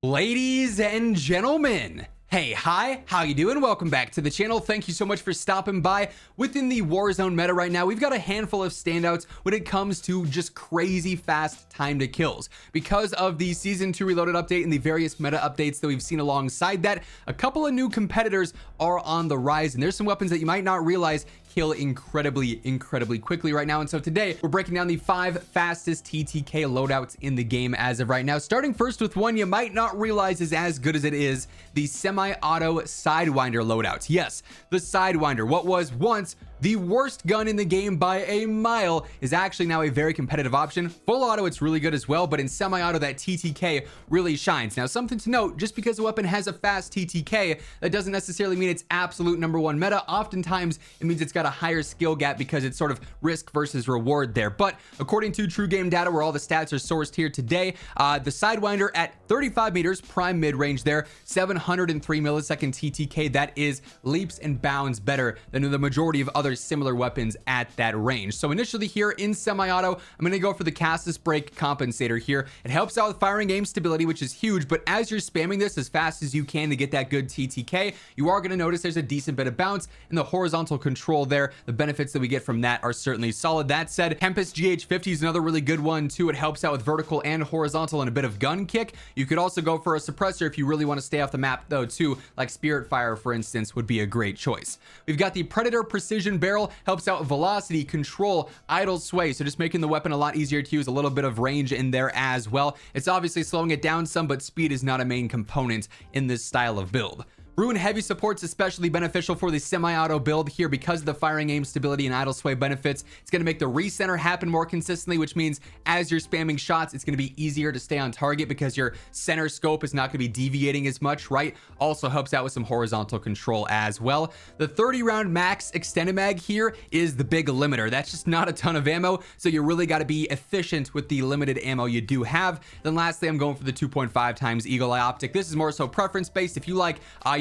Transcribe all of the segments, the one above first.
Ladies and gentlemen, hey, hi, how you doing? Welcome back to the channel. Thank you so much for stopping by. Within the Warzone meta right now, we've got a handful of standouts when it comes to just crazy fast time to kills. Because of the Season 2 Reloaded update and the various meta updates that we've seen alongside that, a couple of new competitors are on the rise, and there's some weapons that you might not realize kill incredibly quickly right now. And so today we're breaking down the 5 fastest TTK loadouts in the game as of right now, starting first with one you might not realize is as good as it is: the semi-auto Sidewinder loadouts. Yes, the Sidewinder, what was once the worst gun in the game by a mile, is actually now a very competitive option. Full auto, it's really good as well, but in semi-auto, that TTK really shines. Now, something to note: just because a weapon has a fast TTK, that doesn't necessarily mean it's absolute #1 meta. Oftentimes it means it's got a higher skill gap because it's sort of risk versus reward there. But according to True Game Data, where all the stats are sourced here today, the Sidewinder at 35 meters prime mid-range there, 703 millisecond TTK, that is leaps and bounds better than the majority of other similar weapons at that range. So initially here in semi-auto, I'm going to go for the Fastest break compensator here. It helps out with firing aim stability, which is huge, but as you're spamming this as fast as you can to get that good TTK, you are going to notice there's a decent bit of bounce and the horizontal control there. The benefits that we get from that are certainly solid. That said, Tempest GH50 is another really good one too. It helps out with vertical and horizontal and a bit of gun kick. You could also go for a suppressor if you really want to stay off the map though too, like Spirit Fire for instance would be a great choice. We've got the Predator Precision Barrel, helps out with velocity, control, idle sway, so just making the weapon a lot easier to use, a little bit of range in there as well. It's obviously slowing it down some, but speed is not a main component in this style of build. Ruin Heavy support's especially beneficial for the semi-auto build here because of the firing aim stability and idle sway benefits. It's going to make the recenter happen more consistently, which means as you're spamming shots, it's going to be easier to stay on target because your center scope is not going to be deviating as much, right? Also helps out with some horizontal control as well. The 30 round max extended mag here is the big limiter. That's just not a ton of ammo, so you really got to be efficient with the limited ammo you do have. Then lastly, I'm going for the 2.5 times Eagle Eye optic. This is more so preference based. If you like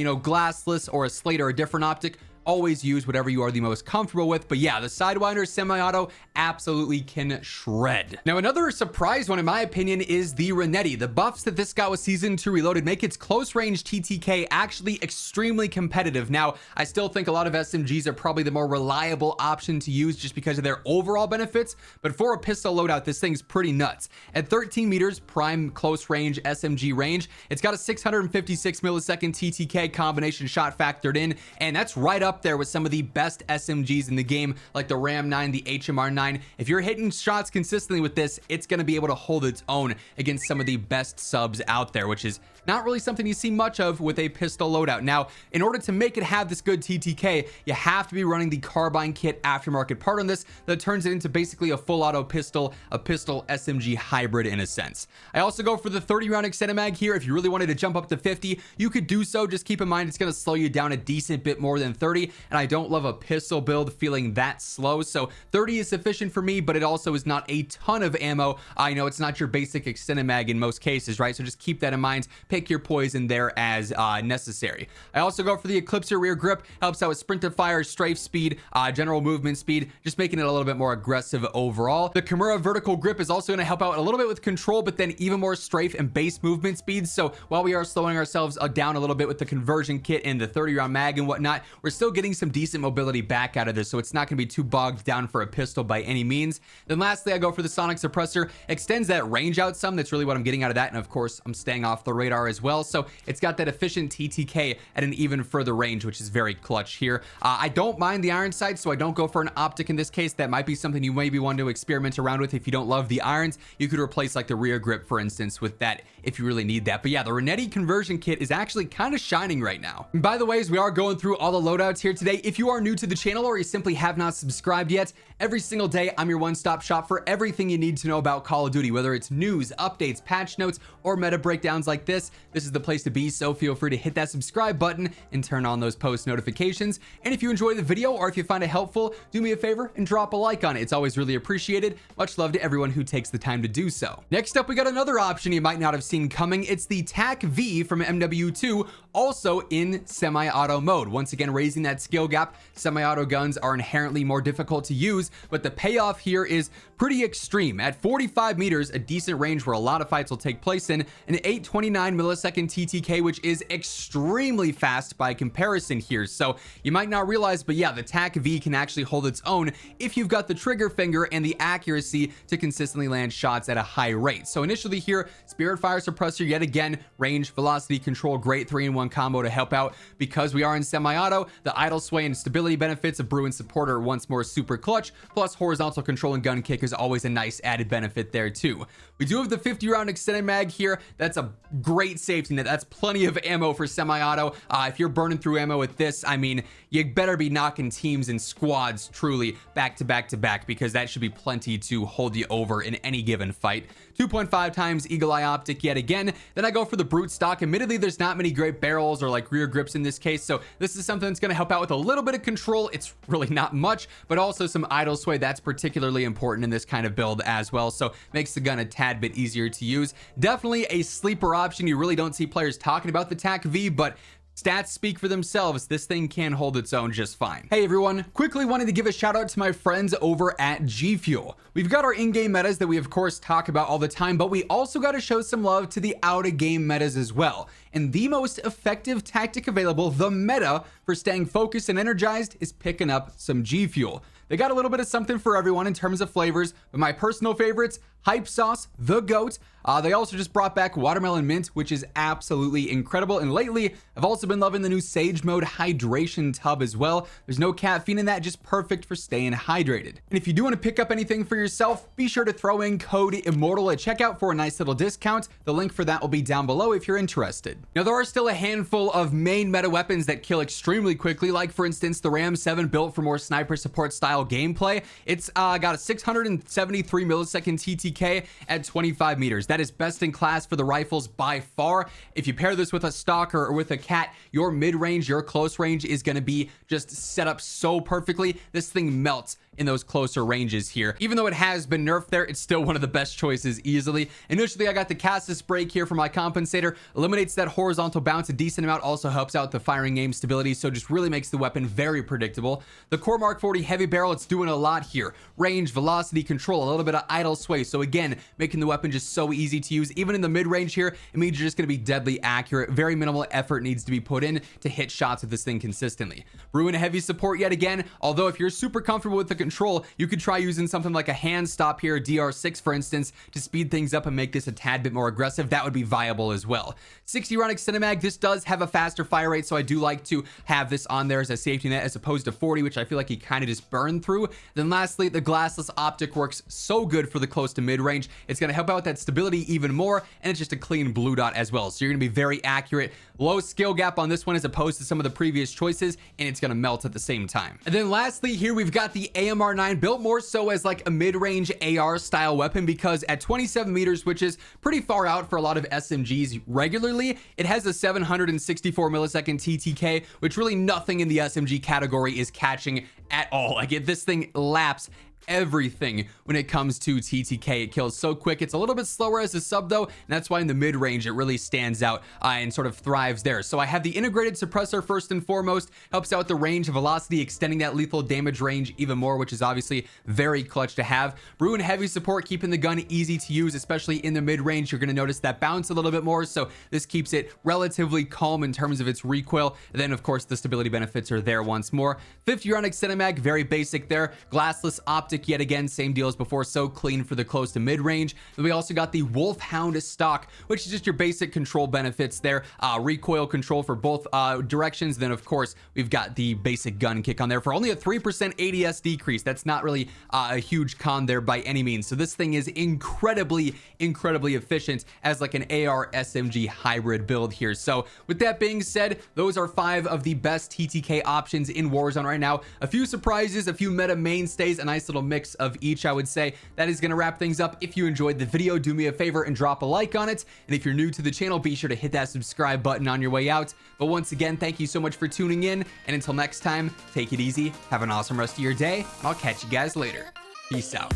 glassless or a slate or a different optic, always use whatever you are the most comfortable with. But yeah, the Sidewinder semi-auto absolutely can shred. Now, another surprise one in my opinion is the Renetti. The buffs that this got with Season 2 Reloaded make its close range TTK actually extremely competitive. Now, I still think a lot of SMGs are probably the more reliable option to use just because of their overall benefits, but for a pistol loadout, this thing's pretty nuts. At 13 meters prime close range SMG range, it's got a 656 millisecond TTK combination shot factored in, and that's right up there with some of the best SMGs in the game, like the Ram 9, the HMR 9. If you're hitting shots consistently with this, it's going to be able to hold its own against some of the best subs out there, which is not really something you see much of with a pistol loadout. Now, in order to make it have this good TTK, you have to be running the carbine kit aftermarket part on this that turns it into basically a full auto pistol, a pistol SMG hybrid in a sense. I also go for the 30 round extended mag here. If you really wanted to jump up to 50, you could do so. Just keep in mind it's going to slow you down a decent bit more than 30, and I don't love a pistol build feeling that slow, so 30 is sufficient for me, but it also is not a ton of ammo. I know it's not your basic extended mag in most cases, right? So just keep that in mind. Pick your poison there as necessary. I also go for the Eclipser rear grip. Helps out with sprint to fire, strafe speed, general movement speed, just making it a little bit more aggressive overall. The Kimura vertical grip is also going to help out a little bit with control, but then even more strafe and base movement speed. So while we are slowing ourselves down a little bit with the conversion kit and the 30 round mag and whatnot, we're still getting some decent mobility back out of this, so it's not going to be too bogged down for a pistol by any means. Then lastly, I go for the sonic suppressor. Extends that range out some. That's really what I'm getting out of that, and of course I'm staying off the radar as well, so it's got that efficient TTK at an even further range, which is very clutch here. I don't mind the iron sight, so I don't go for an optic in this case. That might be something you maybe want to experiment around with. If you don't love the irons, you could replace like the rear grip for instance with that if you really need that. But yeah, the Renetti conversion kit is actually kind of shining right now. And by the way, as we are going through all the loadouts here today, if you are new to the channel or you simply have not subscribed yet, every single day I'm your one-stop shop for everything you need to know about Call of Duty, whether it's news, updates, patch notes, or meta breakdowns like this. This is the place to be, so feel free to hit that subscribe button and turn on those post notifications. And if you enjoy the video or if you find it helpful, do me a favor and drop a like on it. It's always really appreciated. Much love to everyone who takes the time to do so. Next up, we got another option you might not have seen coming. It's the TAQ-V from MW2, also in semi-auto mode. Once again, raising that skill gap. Semi-auto guns are inherently more difficult to use, but the payoff here is pretty extreme. At 45 meters, a decent range where a lot of fights will take place in, an 829 millisecond TTK, which is extremely fast by comparison here. So you might not realize, but yeah, the TAQ-V can actually hold its own if you've got the trigger finger and the accuracy to consistently land shots at a high rate. So initially here, Spirit Fire Suppressor yet again, range, velocity, control, great 3-in-1 combo to help out. Because we are in semi-auto, the idle sway and stability benefits of Bruin Support are once more super clutch, plus horizontal control and gun kick is always a nice added benefit there too. We do have the 50 round extended mag here. That's a great safety net. That's plenty of ammo for semi-auto. If you're burning through ammo with this, I mean, you better be knocking teams and squads truly back to back to back, because that should be plenty to hold you over in any given fight. 2.5 times Eagle Eye Optic yet again. Then I go for the Brute Stock. Admittedly, there's not many great barrels or like rear grips in this case, so this is something that's going to help out with a little bit of control. It's really not much, but also some idle sway. That's particularly important in this kind of build as well, so makes the gun a tad bit easier to use. Definitely a sleeper option. You really don't see players talking about the TAQ-V, but stats speak for themselves. This thing can hold its own just fine. Hey everyone, quickly wanted to give a shout out to my friends over at G Fuel. We've got our in-game metas that we of course talk about all the time, but we also got to show some love to the out-of-game metas as well. And the most effective tactic available, the meta for staying focused and energized, is picking up some G Fuel. They got a little bit of something for everyone in terms of flavors, but my personal favorites, Hype Sauce, the GOAT. They also just brought back Watermelon Mint, which is absolutely incredible. And lately, I've also been loving the new Sage Mode Hydration Tub as well. There's no caffeine in that, just perfect for staying hydrated. And if you do want to pick up anything for yourself, be sure to throw in code IMMORTAL at checkout for a nice little discount. The link for that will be down below if you're interested. Now, there are still a handful of main meta weapons that kill extremely quickly, like for instance, the Ram 7 built for more sniper support style gameplay. It's got a 673 millisecond TTK at 25 meters. That is best in class for the rifles by far. If you pair this with a stalker or with a cat, your mid-range, your close range is going to be just set up so perfectly. This thing melts in those closer ranges here. Even though it has been nerfed there, it's still one of the best choices easily. Initially, I got the Cassis break here for my compensator. Eliminates that horizontal bounce a decent amount, also helps out the firing aim stability, so just really makes the weapon very predictable. The Core Mark 40 heavy barrel, it's doing a lot here. Range, velocity, control, a little bit of idle sway. So again, making the weapon just so easy to use. Even in the mid-range here, it means you're just gonna be deadly accurate. Very minimal effort needs to be put in to hit shots with this thing consistently. Ruin heavy support yet again, although if you're super comfortable with the control, you could try using something like a hand stop here, DR6 for instance, to speed things up and make this a tad bit more aggressive. That would be viable as well. 60 round extended mag, this does have a faster fire rate, so I do like to have this on there as a safety net as opposed to 40, which I feel like you kind of just burn through. Then lastly, the glassless optic works so good for the close to mid range. It's going to help out with that stability even more, and it's just a clean blue dot as well, so you're going to be very accurate. Low skill gap on this one as opposed to some of the previous choices, and it's going to melt at the same time. And then lastly here we've got the AMR9, built more so as like a mid-range AR style weapon, because at 27 meters, which is pretty far out for a lot of SMGs regularly, it has a 764 millisecond TTK, which really nothing in the SMG category is catching at all. Like this thing laps everything when it comes to TTK. It kills so quick. It's a little bit slower as a sub though, and that's why in the mid-range it really stands out and sort of thrives there. So I have the integrated suppressor first and foremost, helps out the range, velocity, extending that lethal damage range even more, which is obviously very clutch to have. Ruin heavy support, keeping the gun easy to use, especially in the mid-range. You're going to notice that bounce a little bit more, so this keeps it relatively calm in terms of its recoil. And then of course the stability benefits are there once more. 50 round extended mag, very basic there. Glassless optic yet again, same deal as before, so clean for the close to mid-range. Then we also got the Wolfhound stock, which is just your basic control benefits there. Recoil control for both directions. Then of course we've got the basic gun kick on there for only a 3% ADS decrease. That's not really a huge con there by any means. So this thing is incredibly efficient as like an AR SMG hybrid build here. So with that being said, those are 5 of the best TTK options in Warzone right now. A few surprises, a few meta mainstays, a nice little mix of each, I would say. That is going to wrap things up. If you enjoyed the video, do me a favor and drop a like on it. And if you're new to the channel, be sure to hit that subscribe button on your way out. But once again, thank you so much for tuning in. And until next time, take it easy. Have an awesome rest of your day. I'll catch you guys later. Peace out.